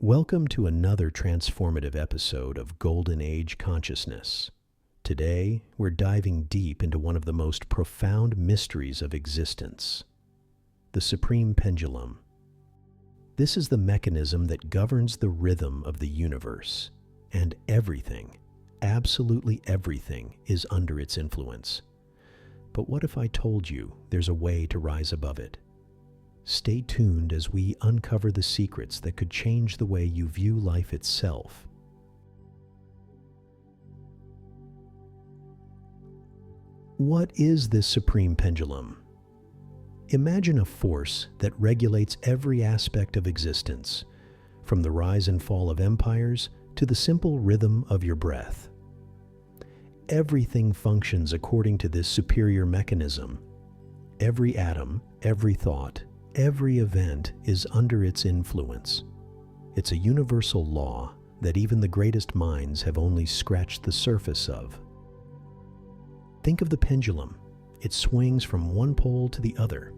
Welcome to another transformative episode of Golden Age Consciousness. Today, we're diving deep into one of the most profound mysteries of existence, the Supreme Pendulum. This is the mechanism that governs the rhythm of the universe, and everything, absolutely everything, is under its influence. But what if I told you there's a way to rise above it? Stay tuned as we uncover the secrets that could change the way you view life itself. What is this supreme pendulum? Imagine a force that regulates every aspect of existence, from the rise and fall of empires to the simple rhythm of your breath. Everything functions according to this superior mechanism. Every atom, every thought, every event is under its influence. It's a universal law that even the greatest minds have only scratched the surface of. Think of the pendulum. It swings from one pole to the other.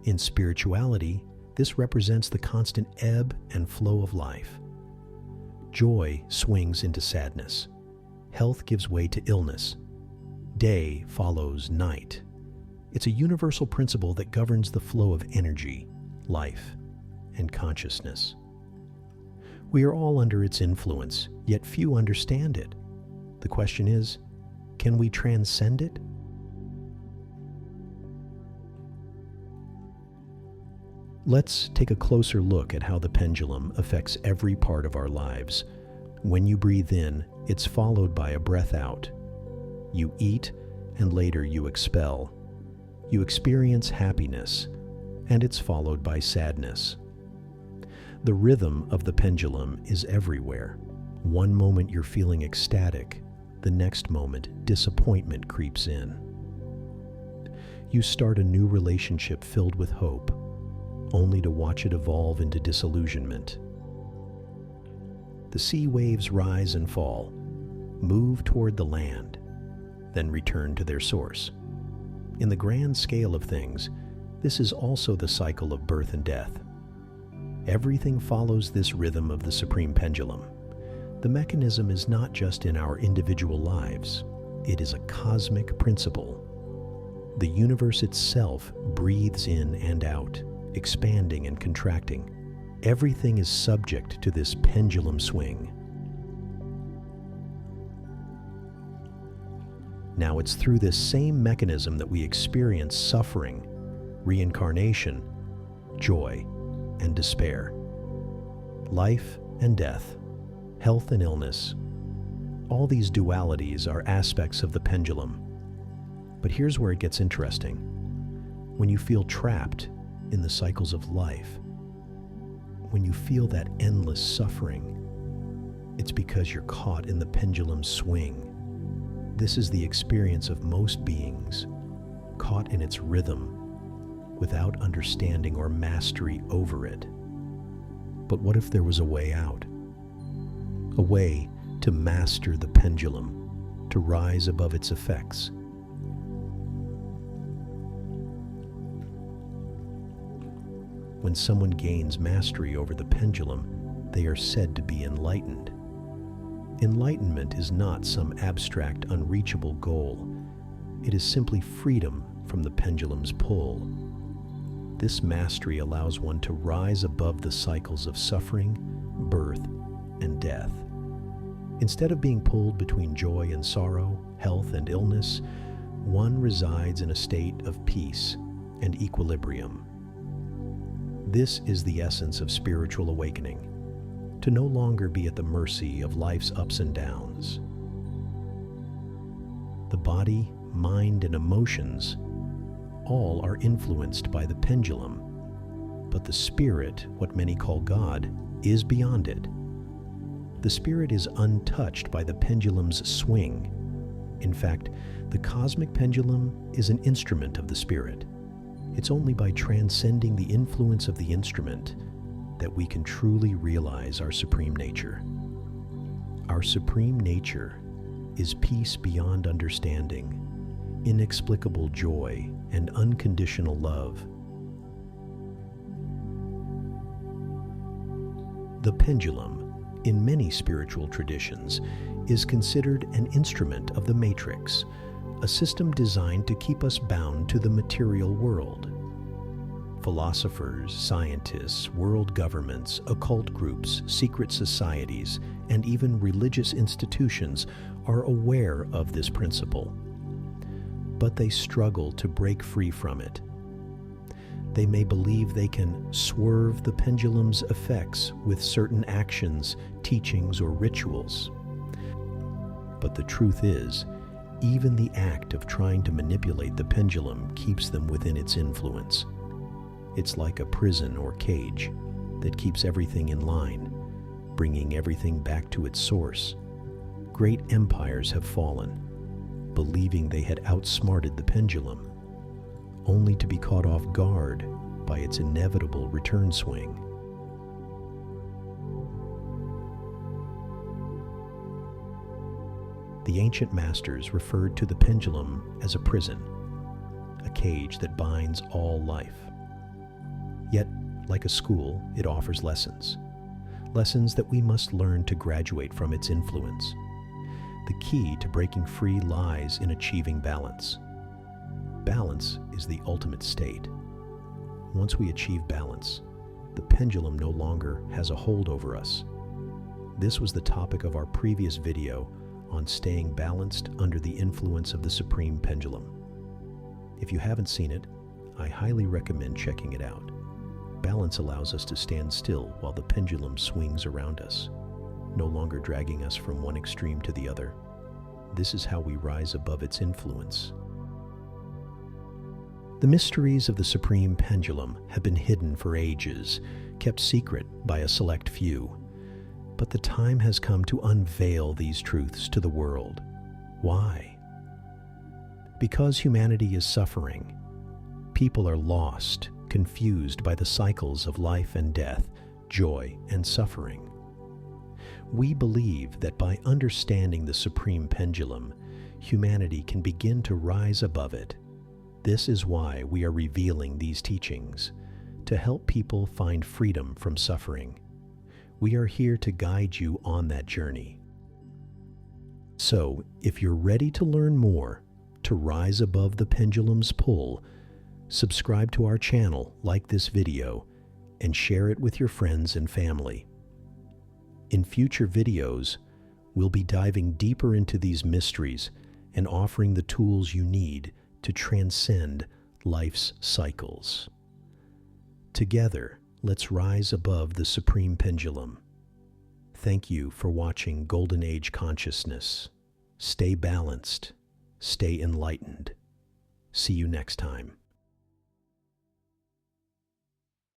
In spirituality, this represents the constant ebb and flow of life. Joy swings into sadness. Health gives way to illness. Day follows night. It's a universal principle that governs the flow of energy, life, and consciousness. We are all under its influence, yet few understand it. The question is, can we transcend it? Let's take a closer look at how the pendulum affects every part of our lives. When you breathe in, it's followed by a breath out. You eat, and later you expel. You experience happiness, and it's followed by sadness. The rhythm of the pendulum is everywhere. One moment you're feeling ecstatic, the next moment disappointment creeps in. You start a new relationship filled with hope, only to watch it evolve into disillusionment. The sea waves rise and fall, move toward the land, then return to their source. In the grand scale of things, this is also the cycle of birth and death. Everything follows this rhythm of the supreme pendulum. The mechanism is not just in our individual lives, it is a cosmic principle. The universe itself breathes in and out, expanding and contracting. Everything is subject to this pendulum swing. Now it's through this same mechanism that we experience suffering, reincarnation, joy, and despair, life and death, health and illness. All these dualities are aspects of the pendulum. But here's where it gets interesting. When you feel trapped in the cycles of life, when you feel that endless suffering, it's because you're caught in the pendulum swing. This is the experience of most beings, caught in its rhythm, without understanding or mastery over it. But what if there was a way out? A way to master the pendulum, to rise above its effects. When someone gains mastery over the pendulum, they are said to be enlightened. Enlightenment is not some abstract, unreachable goal. It is simply freedom from the pendulum's pull. This mastery allows one to rise above the cycles of suffering, birth, and death. Instead of being pulled between joy and sorrow, health and illness, one resides in a state of peace and equilibrium. This is the essence of spiritual awakening, to no longer be at the mercy of life's ups and downs. The body, mind, and emotions all are influenced by the pendulum, but the spirit, what many call God, is beyond it. The spirit is untouched by the pendulum's swing. In fact, the cosmic pendulum is an instrument of the spirit. It's only by transcending the influence of the instrument that we can truly realize our supreme nature. Our supreme nature is peace beyond understanding, inexplicable joy, and unconditional love. The pendulum, in many spiritual traditions, is considered an instrument of the matrix, a system designed to keep us bound to the material world. Philosophers, scientists, world governments, occult groups, secret societies, and even religious institutions are aware of this principle. But they struggle to break free from it. They may believe they can swerve the pendulum's effects with certain actions, teachings, or rituals. But the truth is, even the act of trying to manipulate the pendulum keeps them within its influence. It's like a prison or cage that keeps everything in line, bringing everything back to its source. Great empires have fallen, believing they had outsmarted the pendulum, only to be caught off guard by its inevitable return swing. The ancient masters referred to the pendulum as a prison, a cage that binds all life. Yet, like a school, it offers lessons that we must learn to graduate from its influence. The key to breaking free lies in achieving balance. Balance is the ultimate state. Once we achieve balance, the pendulum no longer has a hold over us. This was the topic of our previous video on staying balanced under the influence of the Supreme Pendulum. If you haven't seen it, I highly recommend checking it out. Balance allows us to stand still while the pendulum swings around us, no longer dragging us from one extreme to the other. This is how we rise above its influence. The mysteries of the Supreme Pendulum have been hidden for ages, kept secret by a select few. But the time has come to unveil these truths to the world. Why? Because humanity is suffering. People are lost, confused by the cycles of life and death, joy and suffering. We believe that by understanding the Supreme Pendulum, humanity can begin to rise above it. This is why we are revealing these teachings, to help people find freedom from suffering. We are here to guide you on that journey. So, if you're ready to learn more, to rise above the pendulum's pull, subscribe to our channel, like this video, and share it with your friends and family. In future videos, we'll be diving deeper into these mysteries and offering the tools you need to transcend life's cycles. Together, let's rise above the Supreme Pendulum. Thank you for watching Golden Age Consciousness. Stay balanced, stay enlightened. See you next time.